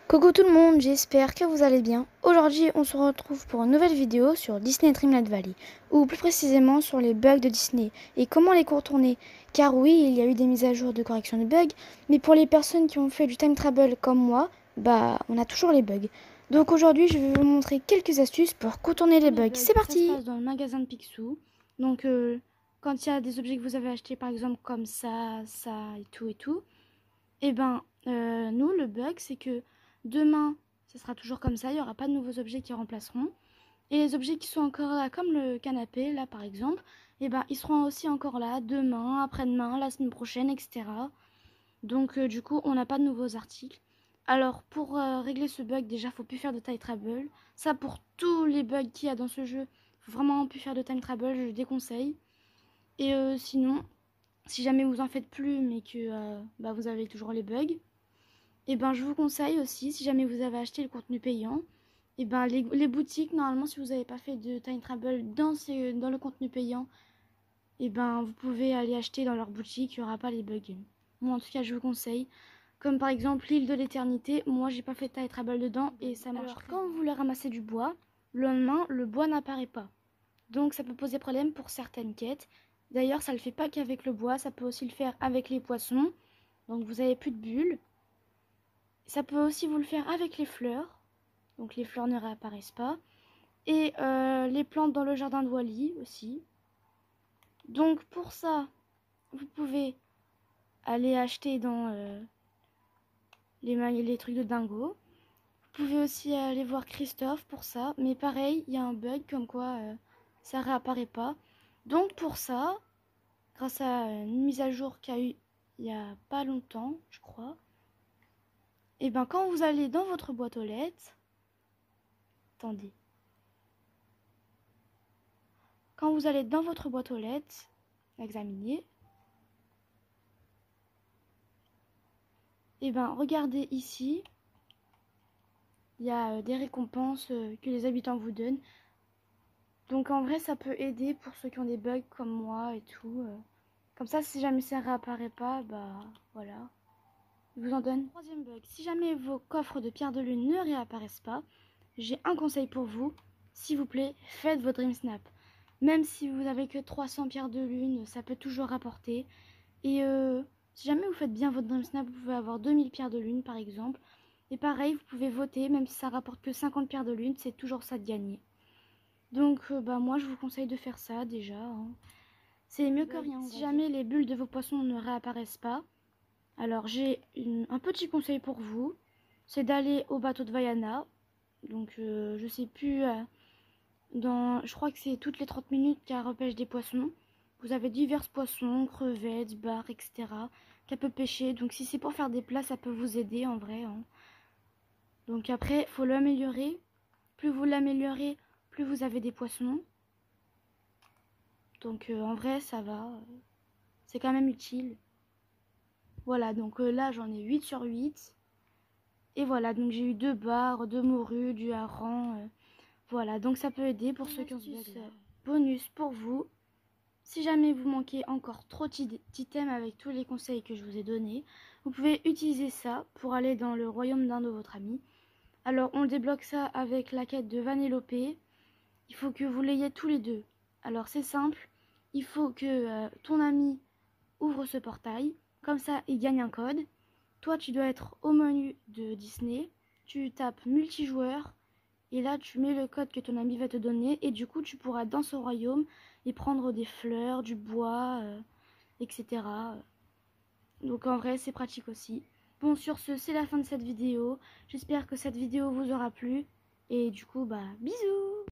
Coucou tout le monde, j'espère que vous allez bien. Aujourd'hui, on se retrouve pour une nouvelle vidéo sur Disney Dreamlight Valley, ou plus précisément sur les bugs de Disney et comment les contourner. Car oui, il y a eu des mises à jour de correction de bugs, mais pour les personnes qui ont fait du time travel comme moi, on a toujours les bugs. Donc aujourd'hui, je vais vous montrer quelques astuces pour contourner les bugs. C'est parti! Ça se passe dans le magasin de Picsou. Donc quand il y a des objets que vous avez achetés, par exemple comme ça et tout, nous, le bug, c'est que demain, ce sera toujours comme ça, il n'y aura pas de nouveaux objets qui remplaceront. Et les objets qui sont encore là, comme le canapé, là par exemple, ils seront aussi encore là demain, après-demain, la semaine prochaine, etc. Donc du coup, on n'a pas de nouveaux articles. Alors pour régler ce bug, déjà, faut plus faire de time travel. Ça, pour tous les bugs qu'il y a dans ce jeu, faut vraiment plus faire de time travel, je déconseille. Et sinon, si jamais vous en faites plus, mais que vous avez toujours les bugs, je vous conseille aussi, si jamais vous avez acheté le contenu payant, les boutiques, normalement, si vous n'avez pas fait de time travel dans le contenu payant, vous pouvez aller acheter dans leur boutique, il n'y aura pas les bugs. Moi, en tout cas, je vous conseille. Comme par exemple l'île de l'éternité, moi, j'ai pas fait de time travel dedans et ça marche. Alors, quand vous voulez ramasser du bois, le lendemain, le bois n'apparaît pas. Donc, ça peut poser problème pour certaines quêtes. D'ailleurs, ça ne le fait pas qu'avec le bois, ça peut aussi le faire avec les poissons. Donc, vous n'avez plus de bulles. Ça peut aussi vous le faire avec les fleurs. Donc les fleurs ne réapparaissent pas. Et les plantes dans le jardin de Wally aussi. Donc pour ça, vous pouvez aller acheter dans les trucs de dingo. Vous pouvez aussi aller voir Christophe pour ça. Mais pareil, il y a un bug comme quoi ça réapparaît pas. Donc pour ça, grâce à une mise à jour qu'il y a eu il y a pas longtemps, je crois. Quand vous allez dans votre boîte aux lettres, attendez. Quand vous allez dans votre boîte aux lettres, examiner, regardez ici, il y a des récompenses que les habitants vous donnent. Donc en vrai, ça peut aider pour ceux qui ont des bugs comme moi et tout. Comme ça, si jamais ça réapparaît pas, voilà. Je vous en donne. Troisième bug, si jamais vos coffres de pierre de lune ne réapparaissent pas, j'ai un conseil pour vous. S'il vous plaît, faites votre Dream Snap. Même si vous n'avez que 300 pierres de lune, ça peut toujours rapporter. Et si jamais vous faites bien votre Dream Snap, vous pouvez avoir 2000 pierres de lune par exemple. Et pareil, vous pouvez voter, même si ça rapporte que 50 pierres de lune, c'est toujours ça de gagner. Donc moi je vous conseille de faire ça déjà. Hein. C'est mieux que rien. Si jamais les bulles de vos poissons ne réapparaissent pas, alors j'ai un petit conseil pour vous. C'est d'aller au bateau de Vaiana. Donc je sais plus, je crois que c'est toutes les 30 minutes qu'elle repêche des poissons. Vous avez divers poissons, crevettes, bars, etc. qu'elle peut pêcher. Donc si c'est pour faire des plats, ça peut vous aider en vrai. Hein. Donc après, il faut l'améliorer. Plus vous l'améliorez, plus vous avez des poissons. Donc en vrai, ça va. C'est quand même utile. Voilà, donc là, j'en ai 8 sur 8. Et voilà, donc j'ai eu 2 bars, 2 morues, du hareng. Voilà, donc ça peut aider pour ceux qui ont ce bug-là. Bonus pour vous. Si jamais vous manquez encore trop d'items avec tous les conseils que je vous ai donnés, vous pouvez utiliser ça pour aller dans le royaume d'un de votre ami. Alors on débloque ça avec la quête de Vanellope. Il faut que vous l'ayez tous les deux. Alors c'est simple, il faut que ton ami ouvre ce portail, comme ça il gagne un code. Toi tu dois être au menu de Disney, tu tapes multijoueur. Et là, tu mets le code que ton ami va te donner. Et du coup, tu pourras dans ce royaume et prendre des fleurs, du bois, etc. Donc en vrai, c'est pratique aussi. Bon, sur ce, c'est la fin de cette vidéo. J'espère que cette vidéo vous aura plu. Et du coup, bisous!